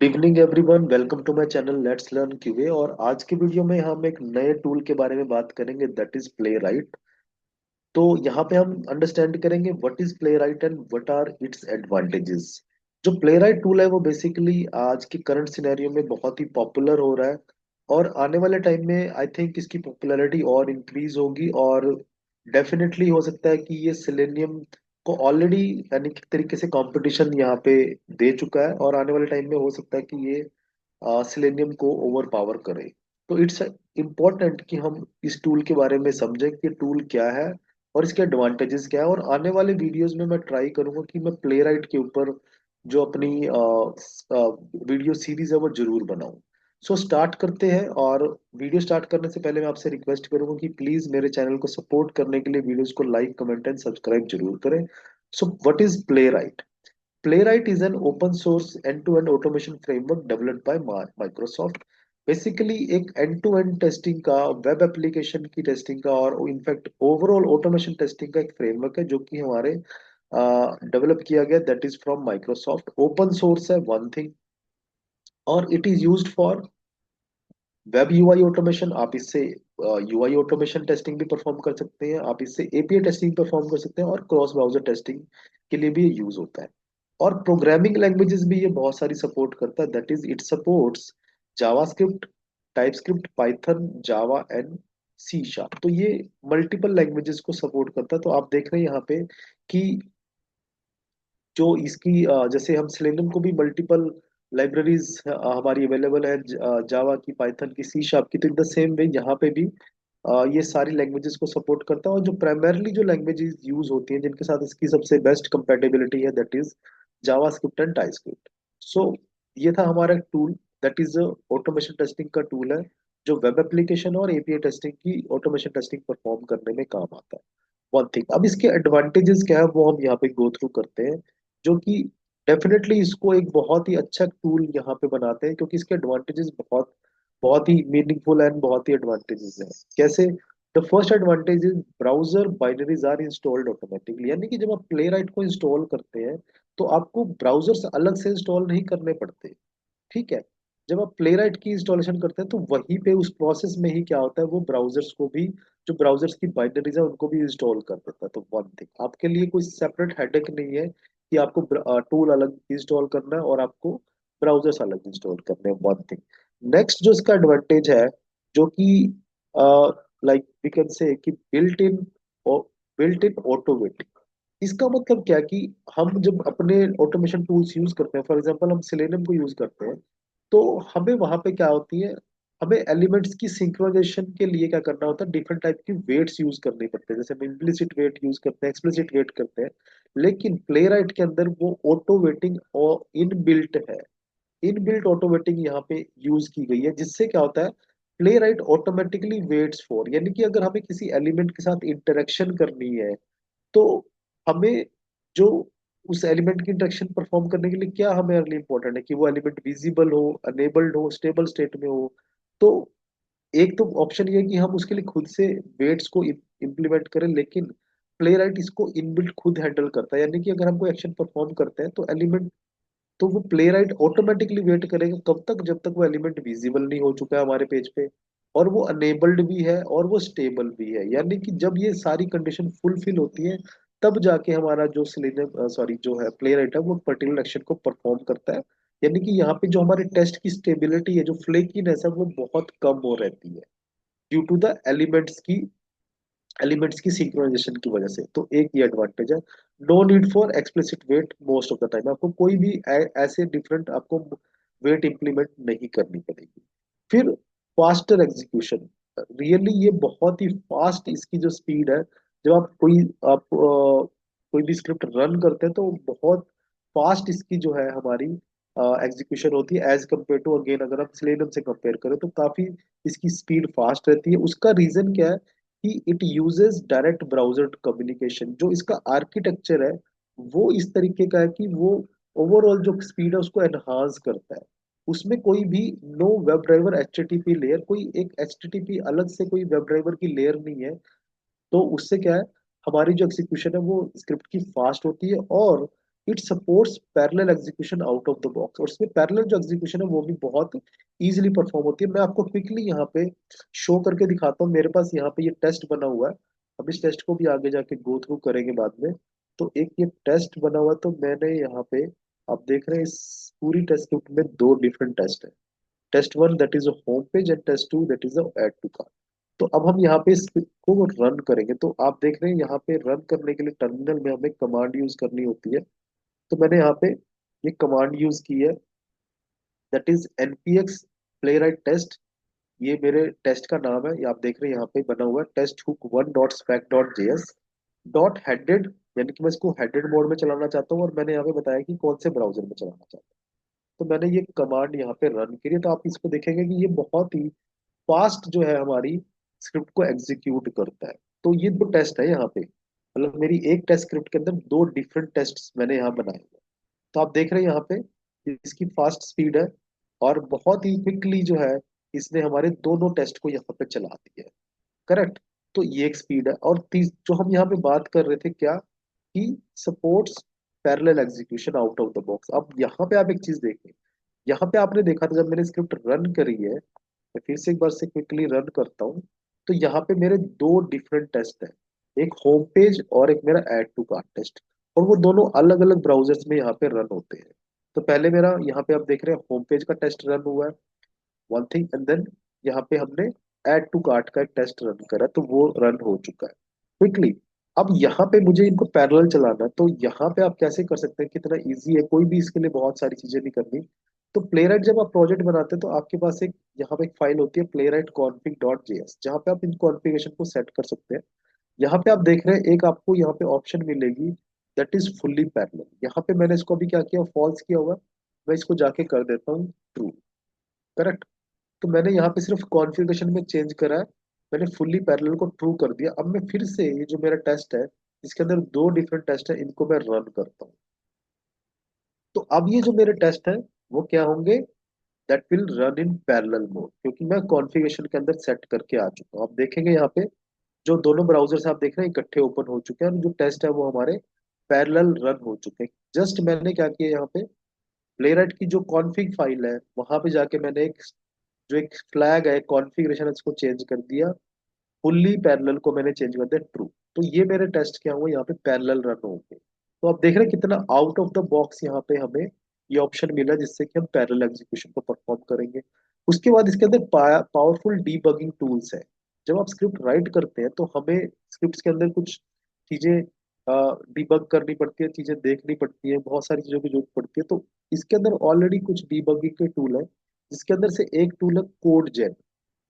Good evening everyone, welcome to my channel let's learn QA. और आज के video में हम एक नए टूल के बारे में बात करेंगे, दैट इज प्ले राइट। तो यहाँ पे हम अंडरस्टैंड करेंगे what is Playwright and what are its advantages. जो प्ले राइट टूल है वो बेसिकली आज के करंट सिनेरियो में बहुत ही पॉपुलर हो रहा है, और आने वाले टाइम में आई थिंक इसकी पॉपुलैरिटी और इंक्रीज होगी। और डेफिनेटली हो सकता है कि ये सिलेनियम को ऑलरेडी यानी कि तरीके से कंपटीशन यहाँ पे दे चुका है, और आने वाले टाइम में हो सकता है कि ये सिलेनियम को ओवर पावर करे। तो इट्स इम्पोर्टेंट कि हम इस टूल के बारे में समझें कि टूल क्या है और इसके एडवांटेजेस क्या है। और आने वाले वीडियोस में मैं ट्राई करूंगा कि मैं प्ले राइट के ऊपर जो अपनी वीडियो सीरीज है वो जरूर बनाऊं। सो स्टार्ट करते हैं। और वीडियो स्टार्ट करने से पहले मैं आपसे रिक्वेस्ट करूंगा कि प्लीज मेरे चैनल को सपोर्ट करने के लिए वीडियोस को लाइक, कमेंट एंड सब्सक्राइब जरूर करें। So what is play right? Playwright is an open source end-to-end automation framework developed by Microsoft। Basically एक end-to-end टेस्टिंग का, वेब एप्लीकेशन की टेस्टिंग का और इनफैक्ट ओवरऑल ऑटोमेशन टेस्टिंग का एक फ्रेमवर्क है जो कि हमारे डेवलप किया गया, that is from Microsoft. Open source है वन थिंग, और it is used for web UI automation. आप इससे यूआई ऑटोमेशन टेस्टिंग भी परफॉर्म कर सकते हैं, आप इससे एपीआई टेस्टिंग परफॉर्म कर सकते हैं, और क्रॉस ब्राउजर टेस्टिंग के लिए भी ये यूज होता है। और प्रोग्रामिंग लैंग्वेजेस भी ये बहुत सारी सपोर्ट करता है, that is it supports JavaScript, TypeScript, Python, Java and C sharp. तो ये मल्टीपल लैंग्वेजेस को सपोर्ट करता है। तो आप देख रहे हैं यहाँ पे कि जो इसकी जैसे हम सेलेनियम को भी मल्टीपल लाइब्रेरीज हमारी अवेलेबल है, जावा की, पाइथन की, सी शार्प की। तो इन द सेम वे यहाँ पे भी ये सारी लैंग्वेजेस को सपोर्ट करता है। और जो प्राइमरली जो लैंग्वेजेस यूज होती हैं जिनके साथ इसकी सबसे बेस्ट कंपेटेबिलिटी है, that is JavaScript and TypeScript. So ये था हमारा tool, that is automation testing का टूल है जो वेब एप्लीकेशन और एपीआई टेस्टिंग की ऑटोमेशन टेस्टिंग परफॉर्म करने में काम आता है। वन थिंग, अब इसके एडवांटेजेस क्या है वो हम यहाँ पे गो थ्रू करते हैं, जो कि डेफिनेटली इसको एक बहुत ही अच्छा टूल यहाँ पे बनाते हैं, क्योंकि इसके एडवांटेजेस बहुत बहुत ही मीनिंगफुल एंड बहुत ही एडवांटेजेस हैं। कैसे? The first advantage is browser binaries are installed automatically. यानी कि जब आप प्ले राइट को इंस्टॉल करते हैं तो आपको ब्राउजर्स अलग से इंस्टॉल नहीं करने पड़ते। ठीक है? जब आप प्ले राइट की इंस्टॉलेशन करते हैं तो वहीं पे उस प्रोसेस में ही क्या होता है, वो ब्राउजर्स को भी, जो ब्राउजर्स की बाइनरीज है उनको भी इंस्टॉल कर देता है। तो वन थिंग, आपके लिए कोई सेपरेट हेडेक नहीं है कि आपको टूल अलग इंस्टॉल करना है और आपको ब्राउजर्स अलग इंस्टॉल करने हैं। One thing. नेक्स्ट जो इसका एडवांटेज है, जो कि लाइक वी कैन से कि बिल्ट इन ऑटो वेटिंग। इसका मतलब क्या है कि हम जब अपने ऑटोमेशन टूल्स यूज करते हैं, फॉर एग्जांपल हम सिलेनियम को यूज करते हैं, तो हमें वहां पे क्या होती है, हमें एलिमेंट्स की सिंक्रोनाइजेशन के लिए क्या करना होता है, डिफरेंट टाइप की वेट्स यूज करनी पड़ते हैं। जैसे हम इम्प्लिसिट वेट यूज करते हैं, एक्सप्लिसिट वेट करते हैं। लेकिन प्ले राइट के अंदर वो ऑटो वेटिंग और इनबिल्ट है, इनबिल्ट ऑटो वेटिंग यहाँ पे यूज की गई है, जिससे क्या होता है, play right automatically waits for, यानी कि अगर हमें किसी एलिमेंट के साथ इंटरेक्शन करनी है तो हमें जो उस एलिमेंट की इंटरेक्शन परफॉर्म करने के लिए क्या हमें अर्ली इंपॉर्टेंट है कि वो एलिमेंट विजिबल हो, अनेबल्ड हो, स्टेबल स्टेट में हो। तो एक तो ऑप्शन ये है कि हम उसके लिए खुद से वेट्स को इम्प्लीमेंट करें, लेकिन प्ले राइट इसको इनबिल्ट खुद हैंडल करता है। यानी कि अगर हम कोई एक्शन परफॉर्म करते हैं तो एलिमेंट, तो वो प्ले राइट ऑटोमेटिकली वेट करेगा कब तक, जब तक वो एलिमेंट विजिबल नहीं हो चुका है हमारे पेज पे, और वो अनेबल्ड भी है और वो स्टेबल भी है। यानी कि जब ये सारी कंडीशन फुलफिल होती है तब जाके हमारा जो सिलेंडर सॉरी जो है प्ले राइट है वो पर्टिकुलर एक्शन को परफॉर्म करता है। यानी कि यहाँ पे जो हमारे टेस्ट की स्टेबिलिटी है, जो फ्लेकीनेस है, वो बहुत कम हो रहती है ड्यू टू द एलिमेंट्स की सिंक्रोनाइजेशन की वजह से। तो एक ये एडवांटेज है। No need for explicit wait most of the time, आपको कोई भी ऐसे डिफरेंट आपको वेट इंप्लीमेंट नहीं करनी पड़ेगी। फिर फास्टर एग्जीक्यूशन, रियली ये बहुत ही फास्ट इसकी जो स्पीड है, जब कोई भी स्क्रिप्ट रन करते हैं तो बहुत फास्ट इसकी जो है हमारी एग्जीक्यूशन होती है, एज कम्पेयर टू अगेन अगर हम सिलेनियम से कंपेयर करें तो काफी इसकी स्पीड फास्ट रहती है। उसका रीजन क्या है कि it uses direct browser communication. जो इसका आर्किटेक्चर है वो इस तरीके का है कि वो ओवरऑल जो स्पीड है उसको एनहांस करता है। उसमें कोई भी know web driver HTTP layer, कोई एक एचटीटीपी अलग से कोई वेब ड्राइवर की लेयर नहीं है। तो उससे क्या है, हमारी जो एग्जीक्यूशन है वो स्क्रिप्ट की फास्ट होती है। और जो हमारी वेब एप्लीकेशन है वो बहुत ही स्मूथ होती है। यानी कि जब ये सारी कंडीशन फुलफिल होती है तब जाके हमारा जो सिलेनियम सॉरी जो है प्ले राइट है वो it supports parallel execution out of the box, और इसमें पैरेलल जो एग्जीक्यूशन है वो भी बहुत इजीली परफॉर्म होती है। मैं आपको क्विकली यहाँ पे शो करके दिखाता हूँ। मेरे पास यहाँ पे ये टेस्ट बना हुआ है, अब इस टेस्ट को भी आगे जाके गो थ्रू करेंगे बाद में। तो एक ये टेस्ट बना हुआ है, तो मैंने यहाँ पे, आप देख रहे हैं इस पूरी टेस्ट स्क्रिप्ट में दो डिफरेंट टेस्ट है। Test one that is a home page, and test two that is a add to cart. तो अब हम यहाँ पे इसको रन करेंगे, तो आप देख रहे हैं यहाँ पे रन करने के लिए टर्मिनल में हमें कमांड यूज करनी होती है। तो मैंने यहाँ पे ये कमांड यूज की है, that is npx playwright test. ये मेरे टेस्ट का नाम है, ये आप देख रहे हैं यहाँ पे बना हुआ है test hook one dot spec dot JS dot headed, यानी कि मैं इसको हेडेड मोड में चलाना चाहता हूँ, और मैंने यहाँ पे बताया कि कौन से ब्राउजर में चलाना चाहता हूँ। तो मैंने ये कमांड यहाँ पे रन करी है, तो आप इसको देखेंगे कि ये बहुत ही फास्ट जो है हमारी स्क्रिप्ट को एग्जीक्यूट करता है। तो ये दो टेस्ट है यहाँ पे, मतलब मेरी एक टेस्ट स्क्रिप्ट के अंदर दो डिफरेंट टेस्ट मैंने यहाँ बनाए हुए हैं। तो आप देख रहे हैं यहाँ पे इसकी फास्ट स्पीड है, और बहुत ही क्विकली जो है इसने हमारे दोनों टेस्ट को यहाँ पे चला दिया है। करेक्ट। तो ये एक स्पीड है, और तीस जो हम यहाँ पे बात कर रहे थे क्या, कि supports parallel execution out of the box. अब यहाँ पे आप एक चीज देखें, यहाँ पे आपने देखा था जब मैंने स्क्रिप्ट रन करी है, मैं फिर से एक बार से क्विकली रन करता हूँ, तो यहाँ पे मेरे दो डिफरेंट टेस्ट हैं, एक होम पेज और एक मेरा ऐड टू कार्ट टेस्ट, और वो दोनों अलग अलग ब्राउजर्स में यहाँ पे रन होते हैं। तो पहले मेरा यहाँ पे आप देख रहे हैं होम पेज का टेस्ट रन हुआ है, वन थिंग, एंड देन यहाँ पे हमने ऐड टू कार्ट का एक टेस्ट रन करा, तो वो रन हो चुका है क्विकली। अब यहाँ पे मुझे इनको पैरेलल चलाना है, तो यहाँ पे आप कैसे कर सकते हैं, कितना इजी है, कोई भी इसके लिए बहुत सारी चीजें नहीं करनी। तो प्लेराइट जब आप प्रोजेक्ट बनाते हैं तो आपके पास एक यहाँ पे एक फाइल होती है प्लेराइट कॉन्फिग डॉट जेएस, जहाँ पे आप इन कॉन्फ़िगरेशन को सेट कर सकते हैं। यहाँ पे आप देख रहे हैं एक आपको यहाँ पे ऑप्शन मिलेगी, दैट इज फुल्ली पैरेलल। यहाँ पे मैंने इसको अभी क्या किया, फॉल्स किया हुआ, मैं इसको जाके कर देता हूँ ट्रू। करेक्ट। तो मैंने यहाँ पे सिर्फ कॉन्फ़िगरेशन में चेंज करा है, मैंने फुल्ली पैरेलल को ट्रू कर दिया। अब मैं फिर से ये जो मेरा टेस्ट है, इसके अंदर दो डिफरेंट टेस्ट है, इनको मैं रन करता हूँ। तो अब ये जो मेरे टेस्ट है वो क्या होंगे, that will run in parallel mode, क्योंकि मैं कॉन्फ़िगरेशन के अंदर सेट करके आ चुका हूँ। आप देखेंगे यहाँ पे जो दोनों ब्राउजर्स आप देख रहे हैं इकट्ठे ओपन हो चुके हैं, और जो टेस्ट है वो हमारे पैरेलल रन हो चुके हैं। जस्ट मैंने क्या किया यहाँ पे, प्लेराइट की जो कॉन्फ़िग फाइल है वहां पे जाके मैंने एक जो एक फ्लैग है कॉन्फ़िगरेशन, इसको चेंज कर दिया, फुल्ली पैरेलल को मैंने चेंज कर दिया ट्रू। तो ये मेरे टेस्ट क्या हुए, यहाँ पे पैरेलल रन होंगे। तो आप देख रहे हैं कितना आउट ऑफ द बॉक्स यहाँ पे हमें ये ऑप्शन मिला, जिससे कि हम पैरेलल एग्जीक्यूशन को परफॉर्म करेंगे। उसके बाद इसके अंदर पावरफुल डीबगिंग टूल्स है। जब आप स्क्रिप्ट राइट करते हैं तो हमें स्क्रिप्ट के अंदर कुछ चीजें डिबग करनी पड़ती है, चीजें देखनी पड़ती है, बहुत सारी चीजों की जरूरत पड़ती है। तो इसके अंदर ऑलरेडी कुछ डीबगिंग के टूल है, जिसके अंदर से एक टूल है कोड जेन।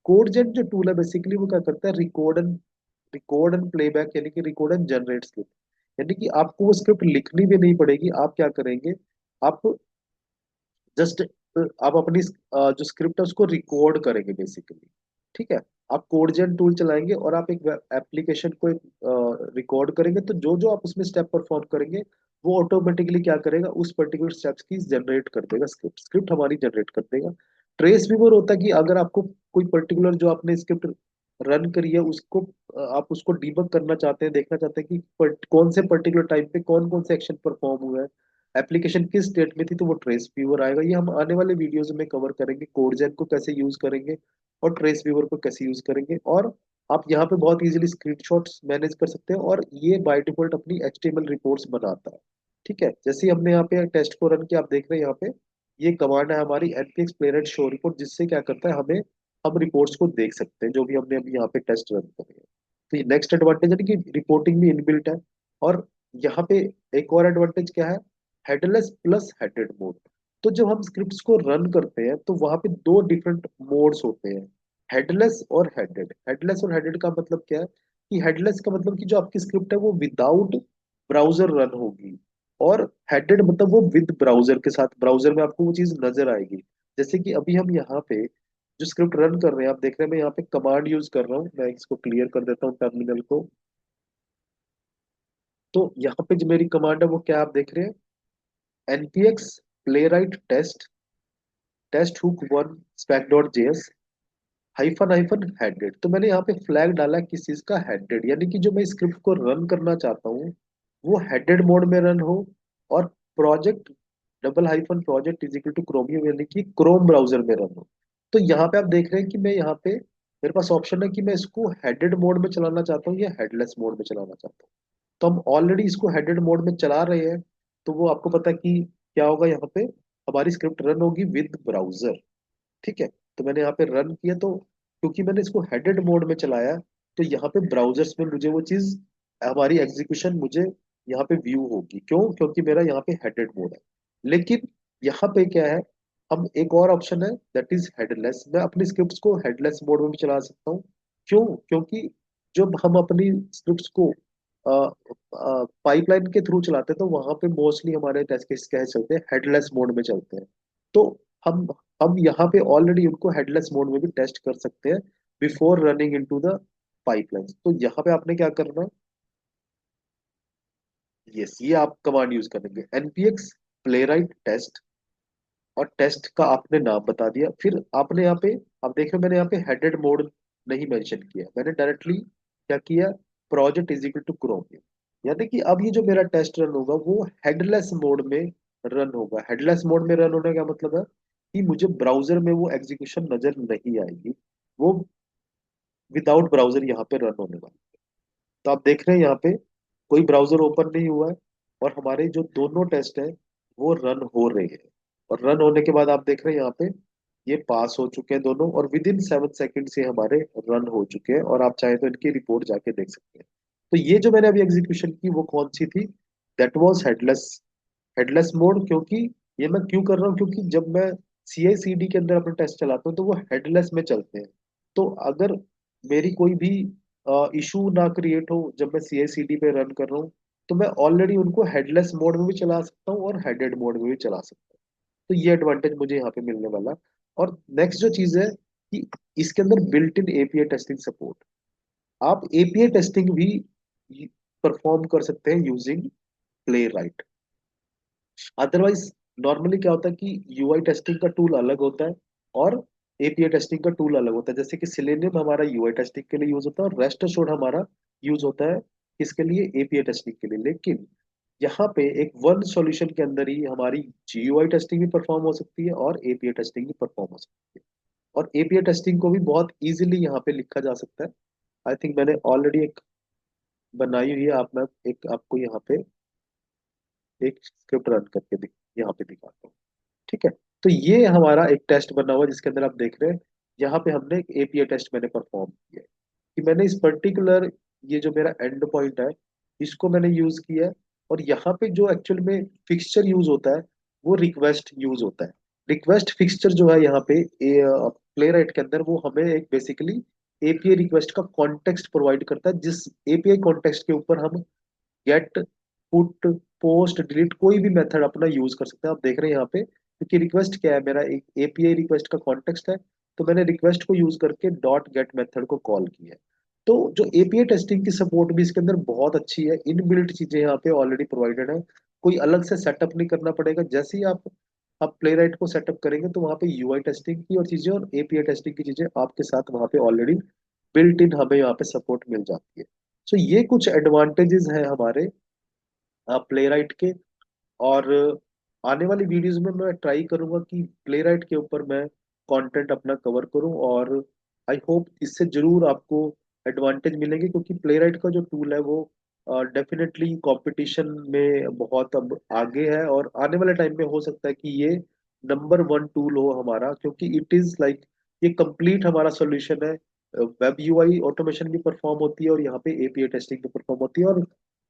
कोड जेन जो टूल है बेसिकली वो क्या करता है, रिकॉर्ड एंड प्लेबैक, यानी कि रिकॉर्ड एंड जनरेट स्क्रिप्ट। यानी कि आपको वो स्क्रिप्ट लिखनी भी नहीं पड़ेगी। आप क्या करेंगे, आप जस्ट आप अपनी जो स्क्रिप्ट है उसको रिकॉर्ड करेंगे बेसिकली। ठीक है। आप कोड जेन टूल चलाएंगे और आप एक एप्लीकेशन को रिकॉर्ड करेंगे, तो जो जो आप उसमें स्टेप परफॉर्म करेंगे वो ऑटोमेटिकली क्या करेगा, उस पर्टिकुलर स्टेप्स की जनरेट कर देगा, स्क्रिप्ट स्क्रिप्ट हमारी जनरेट कर देगा। ट्रेस व्यूअर होता है कि अगर आपको कोई पर्टिकुलर जो आपने स्क्रिप्ट रन करी है उसको आप उसको डीबग करना चाहते हैं, देखना चाहते हैं कि कौन से पर्टिकुलर टाइम पे कौन कौन से एक्शन परफॉर्म हुआ है, एप्लीकेशन किस स्टेट में थी, तो वो ट्रेस व्यूअर आएगा। ये हम आने वाले वीडियोस में कवर करेंगे, कोडजेन को कैसे यूज करेंगे और ट्रेस व्यूअर को कैसे यूज करेंगे। और आप यहाँ पे बहुत इजीली स्क्रीनशॉट्स मैनेज कर सकते हैं, और ये बाय डिफॉल्ट अपनी एचटीएमएल रिपोर्ट्स बनाता है। ठीक है। जैसे ही हमने यहाँ पे टेस्ट को रन किया, आप देख रहे हैं यहाँ पे ये कमांड है हमारी npx playwright शो रिपोर्ट, जिससे क्या करता है हमें, हम रिपोर्ट्स को देख सकते हैं जो भी हमने अभी यहाँ पे टेस्ट रन करे हैं। तो ये नेक्स्ट एडवांटेज है कि रिपोर्टिंग भी इनबिल्ट है। और यहाँ पे एक और एडवांटेज क्या है, हेडलेस प्लस हेडेड मोड। तो जब हम स्क्रिप्ट्स को रन करते हैं तो वहां पे दो डिफरेंट मोड्स होते हैं, हेडलेस और हेडेड। हेडलेस और हेडेड का मतलब क्या है, कि हेडलेस का मतलब कि जो आपकी स्क्रिप्ट है वो विदाउट ब्राउजर रन होगी, और हेडेड मतलब वो विद ब्राउजर के साथ, ब्राउजर में आपको वो चीज नजर आएगी। जैसे कि अभी हम यहाँ पे जो स्क्रिप्ट रन कर रहे हैं, आप देख रहे हैं मैं यहाँ पे कमांड यूज कर रहा हूँ, मैं इसको क्लियर कर देता हूँ टर्मिनल को। तो यहाँ पे जो मेरी कमांड है वो क्या आप देख रहे हैं, npx playwright test hook one spec dot JS hyphen hyphen headed. तो मैंने यहाँ पे फ्लैग डाला है किस चीज का, हेडेड, यानी कि जो मैं स्क्रिप्ट को रन करना चाहता हूँ वो हेडेड मोड में रन हो, और project double hyphen project is equal two chromium, यानी कि क्रोम ब्राउजर में रन हो। तो यहाँ पे आप देख रहे हैं कि मैं यहाँ पे मेरे पास ऑप्शन है कि मैं इसको हेडेड मोड में चलाना चाहता हूँ या हेडलेस मोड में चलाना चाहता हूँ। तो हम ऑलरेडी इसको हेडेड मोड में चला रहे हैं, तो वो आपको पता है कि क्या होगा यहाँ पे, हमारी स्क्रिप्ट रन होगी विद ब्राउजर। ठीक है, तो मैंने यहाँ पे रन किया, तो क्योंकि मैंने इसको हेडेड मोड में चलाया, तो यहाँ पे ब्राउजर्स में मुझे वो चीज, हमारी एग्जीक्यूशन मुझे यहाँ पे व्यू होगी। क्यों? क्योंकि मेरा यहाँ पे हेडेड मोड है। लेकिन यहाँ पे क्या है, हम एक और ऑप्शन है दैट इज हेडलेस। मैं अपनी स्क्रिप्ट्स को हेडलेस मोड में भी चला सकता हूँ। क्यों? क्योंकि जब हम अपनी स्क्रिप्ट्स को पाइपलाइन के थ्रू चलाते हैं, तो वहां पे मोस्टली हमारे टेस्ट केस क्या चलते हैं, हेडलेस मोड में चलते हैं। तो हम हम यहाँ पे ऑलरेडी उनको हेडलेस मोड में भी टेस्ट कर सकते हैं before running into the pipeline. तो यहाँ पे आपने क्या करना, यस, ये आप कमांड यूज करेंगे npx playwright टेस्ट, और टेस्ट का आपने नाम बता दिया। फिर आपने यहाँ पे, आप देख रहे हो मैंने यहाँ पे हेडेड मोड नहीं मेंशन किया, मैंने डायरेक्टली क्या किया, project is equal to Chrome. यानी कि अब ये जो मेरा टेस्ट रन होगा वो हेडलेस मोड में रन होगा। हेडलेस मोड में रन होने का मतलब है कि मुझे ब्राउजर में वो एग्जीक्यूशन नजर नहीं आएगी, वो विदाउट ब्राउजर यहाँ पे रन होने वाला। तो आप देख रहे हैं यहाँ पे कोई ब्राउजर ओपन नहीं हुआ है, और हमारे जो दोनों टेस्ट हैं वो रन हो रहे हैं। और रन होने के बाद आप देख रहे हैं यहाँ पे ये पास हो चुके हैं दोनों, और विद इन 7 सेकेंड से हमारे रन हो चुके हैं, और आप चाहें तो इनकी रिपोर्ट जाके देख सकते हैं। तो ये जो मैंने अभी एग्जीक्यूशन की वो कौन सी थी, that was headless, headless mode. क्योंकि ये मैं क्यों कर रहा हूँ, क्योंकि जब मैं सी आई सी डी के अंदर अपने टेस्ट चलाता हूँ तो वो हेडलेस में चलते हैं। तो अगर मेरी कोई भी इशू ना क्रिएट हो जब मैं सी आई सी डी पे रन कर रहा हूँ, तो मैं ऑलरेडी उनको हेडलेस मोड में भी चला सकता हूँ और हेडेड मोड में भी चला सकता हूँ। तो ये एडवांटेज मुझे यहाँ पे मिलने वाला। और नेक्स्ट जो चीज है कि इसके अंदर built in API testing support, आप एपीआई टेस्टिंग भी परफॉर्म कर सकते हैं using play right. Otherwise normally क्या होता है कि यूआई टेस्टिंग का टूल अलग होता है और एपीआई टेस्टिंग का टूल अलग होता है। जैसे कि सिलेनियम हमारा यूआई टेस्टिंग के लिए यूज होता है, और रेस्ट एश्योर्ड हमारा यूज होता है किसके लिए, एपीआई टेस्टिंग के लिए। लेकिन यहाँ पे एक वन सॉल्यूशन के अंदर ही हमारी जीयूआई टेस्टिंग भी परफॉर्म हो सकती है और एपीआई टेस्टिंग भी परफॉर्म हो सकती है। और एपीआई टेस्टिंग को भी बहुत इजीली यहाँ पे लिखा जा सकता है। आई थिंक मैंने ऑलरेडी एक बनाई हुई है, आप मैं एक आपको यहाँ पे एक स्क्रिप्ट रन करके यहाँ पे दिखाता हूँ। ठीक है, तो ये हमारा एक टेस्ट बना हुआ है जिसके अंदर आप देख रहे हैं, यहाँ पे हमने एक एपीआई टेस्ट मैंने परफॉर्म किया है कि मैंने इस पर्टिकुलर, ये जो मेरा एंड पॉइंट है इसको मैंने यूज किया है। और यहाँ पे जो एक्चुअल में फिक्सचर यूज होता है वो रिक्वेस्ट यूज होता है। रिक्वेस्ट फिक्सचर जो है यहाँ पे प्ले राइट के अंदर, वो हमें एक बेसिकली एपीआई रिक्वेस्ट का कॉन्टेक्स्ट प्रोवाइड करता है, जिस एपीआई कॉन्टेक्स्ट के ऊपर हम गेट, पुट, पोस्ट, डिलीट कोई भी मेथड अपना यूज कर सकते हैं। आप देख रहे हैं यहाँ पे, क्योंकि रिक्वेस्ट क्या है, मेरा एक एपीआई रिक्वेस्ट का कॉन्टेक्स्ट है, तो मैंने रिक्वेस्ट को यूज करके डॉट गेट मेथड को कॉल किया है। तो जो एपीआई टेस्टिंग की सपोर्ट भी इसके अंदर बहुत अच्छी है, इनबिल्ट चीजें यहाँ पे ऑलरेडी प्रोवाइडेड है, कोई अलग से सेटअप नहीं करना पड़ेगा। जैसे ही आप प्ले राइट को सेटअप करेंगे तो वहाँ पे यूआई टेस्टिंग की और चीजें और एपीआई टेस्टिंग की चीजें आपके साथ वहाँ पे ऑलरेडी बिल्ट इन हमें यहाँ पे सपोर्ट मिल जाती है। सो ये कुछ एडवांटेजेस हैं हमारे प्ले राइट के। और आने वाली वीडियोस में मैं ट्राई करूंगा कि प्ले राइट के ऊपर मैं कंटेंट अपना कवर करूं, और आई होप इससे जरूर आपको एडवांटेज मिलेंगे, क्योंकि प्ले राइट का जो टूल है वो डेफिनेटली कंपटीशन में बहुत अब आगे है, और आने वाले टाइम में हो सकता है कि ये नंबर वन टूल हो हमारा, क्योंकि इट इज लाइक ये कंप्लीट हमारा सोल्यूशन है। वेब यूआई ऑटोमेशन भी परफॉर्म होती है और यहाँ पे एपीआई टेस्टिंग भी परफॉर्म होती है, और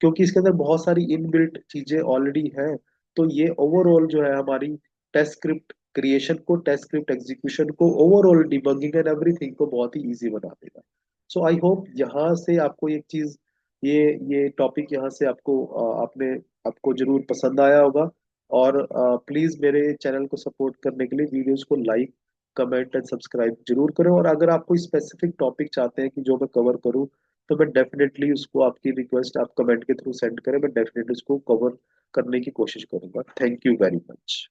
क्योंकि इसके अंदर बहुत सारी इनबिल्ट चीजें ऑलरेडी हैं, तो ये ओवरऑल जो है हमारी टेस्ट स्क्रिप्ट क्रिएशन को, टेस्ट स्क्रिप्ट एग्जीक्यूशन को, ओवरऑल डिबगिंग एंड एवरीथिंग को बहुत ही इजी बना देगा। सो आई होप यहाँ से आपको एक चीज, ये ये टॉपिक यहाँ से आपको आपने आपको जरूर पसंद आया होगा। और प्लीज मेरे चैनल को सपोर्ट करने के लिए वीडियोस को लाइक, कमेंट एंड सब्सक्राइब जरूर करें। और अगर आप कोई स्पेसिफिक टॉपिक चाहते हैं कि जो मैं कवर करूं, तो मैं डेफिनेटली उसको, आपकी रिक्वेस्ट आप कमेंट के थ्रू सेंड करें, मैं डेफिनेटली उसको कवर करने की कोशिश करूंगा। Thank you very much.